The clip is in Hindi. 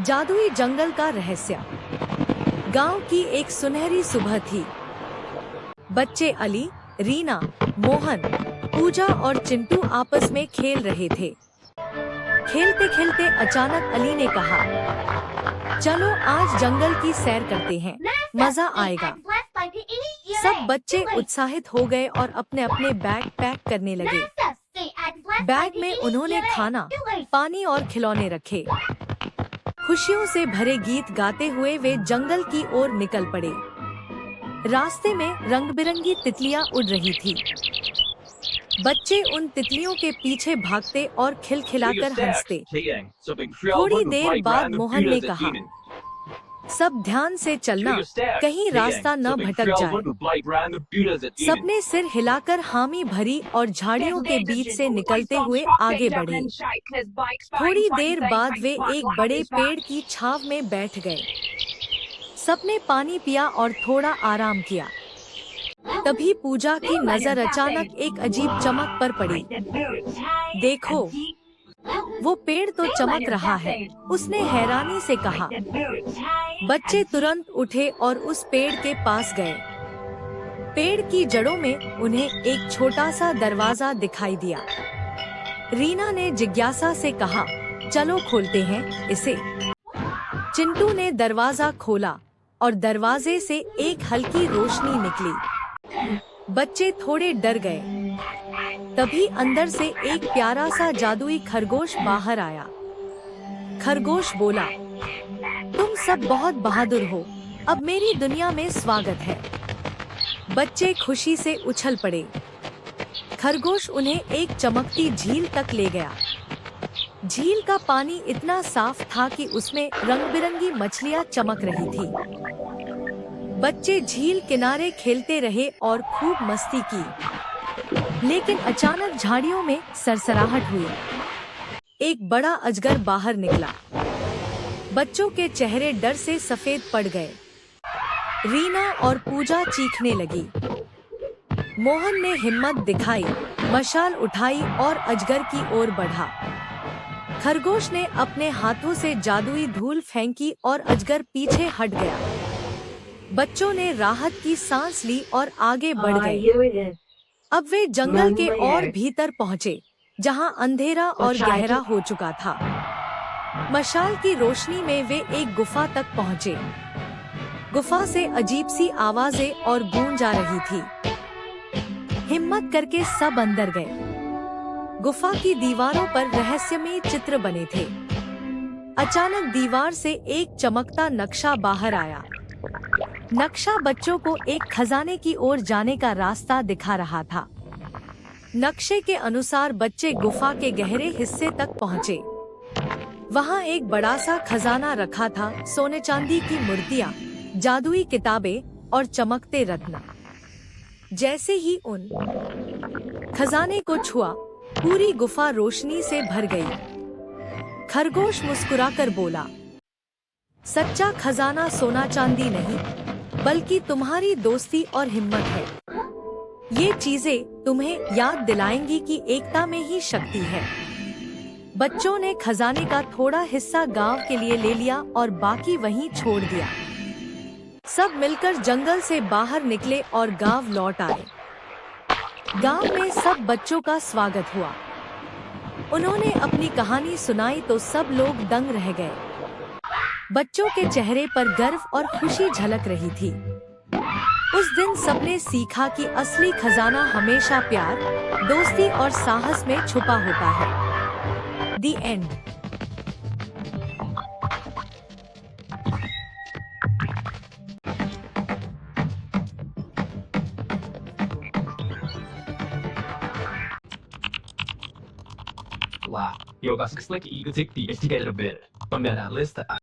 जादुई जंगल का रहस्य। गांव की एक सुनहरी सुबह थी। बच्चे अली, रीना, मोहन, पूजा और चिंटू आपस में खेल रहे थे। खेलते खेलते अचानक अली ने कहा, चलो आज जंगल की सैर करते हैं, मजा आएगा। सब बच्चे उत्साहित हो गए और अपने अपने बैग पैक करने लगे। बैग में उन्होंने खाना, पानी और खिलौने रखे। खुशियों से भरे गीत गाते हुए वे जंगल की ओर निकल पड़े। रास्ते में रंग बिरंगी तितलियां उड़ रही थी। बच्चे उन तितलियों के पीछे भागते और खिलखिलाकर हंसते। थोड़ी देर बाद मोहन ने कहा, सब ध्यान से चलना, कहीं रास्ता न भटक जाए। सबने सिर हिलाकर हामी भरी और झाड़ियों के बीच से निकलते हुए आगे बढ़े। थोड़ी देर बाद वे एक बड़े पेड़ की छांव में बैठ गए। सबने पानी पिया और थोड़ा आराम किया। तभी पूजा की नजर अचानक एक अजीब चमक पर पड़ी। देखो, वो पेड़ तो चमक रहा है, उसने हैरानी से कहा। बच्चे तुरंत उठे और उस पेड़ के पास गए। पेड़ की जड़ों में उन्हें एक छोटा सा दरवाजा दिखाई दिया। रीना ने जिज्ञासा से कहा, चलो खोलते हैं इसे। चिंटू ने दरवाजा खोला और दरवाजे से एक हल्की रोशनी निकली। बच्चे थोड़े डर गए। तभी अंदर से एक प्यारा सा जादुई खरगोश बाहर आया। खरगोश बोला, तुम सब बहुत बहादुर हो, अब मेरी दुनिया में स्वागत है। बच्चे खुशी से उछल पड़े। खरगोश उन्हें एक चमकती झील तक ले गया। झील का पानी इतना साफ था कि उसमें रंग बिरंगी मछलियां चमक रही थी। बच्चे झील किनारे खेलते रहे और खूब मस्ती की। लेकिन अचानक झाड़ियों में सरसराहट हुई। एक बड़ा अजगर बाहर निकला। बच्चों के चेहरे डर से सफेद पड़ गए। रीना और पूजा चीखने लगी। मोहन ने हिम्मत दिखाई, मशाल उठाई और अजगर की ओर बढ़ा। खरगोश ने अपने हाथों से जादुई धूल फेंकी और अजगर पीछे हट गया। बच्चों ने राहत की सांस ली और आगे बढ़ गए। अब वे जंगल के और भीतर पहुँचे, जहाँ अंधेरा और गहरा हो चुका था। मशाल की रोशनी में वे एक गुफा तक पहुँचे। गुफा से अजीब सी आवाजें और गूंज आ रही थी। हिम्मत करके सब अंदर गए। गुफा की दीवारों पर रहस्यमय चित्र बने थे। अचानक दीवार से एक चमकता नक्शा बाहर आया। नक्शा बच्चों को एक खजाने की ओर जाने का रास्ता दिखा रहा था। नक्शे के अनुसार बच्चे गुफा के गहरे हिस्से तक पहुँचे। वहाँ एक बड़ा सा खजाना रखा था, सोने चांदी की मूर्तियाँ, जादुई किताबें और चमकते रत्न। जैसे ही उन खजाने को छुआ, पूरी गुफा रोशनी से भर गई। खरगोश मुस्कुराकर बोला, सच्चा खजाना सोना चांदी नहीं, बल्कि तुम्हारी दोस्ती और हिम्मत है। ये चीजें तुम्हें याद दिलाएंगी कि एकता में ही शक्ति है। बच्चों ने खजाने का थोड़ा हिस्सा गांव के लिए ले लिया और बाकी वहीं छोड़ दिया। सब मिलकर जंगल से बाहर निकले और गांव लौट आए। गांव में सब बच्चों का स्वागत हुआ। उन्होंने अपनी कहानी सुनाई तो सब लोग दंग रह गए। बच्चों के चेहरे पर गर्व और खुशी झलक रही थी। उस दिन सबने सीखा कि असली खजाना हमेशा प्यार, दोस्ती और साहस में छुपा होता है। The end. Lá, eu gosto que isso aqui, eu tenho que investigar a ver. Para me dar a lista.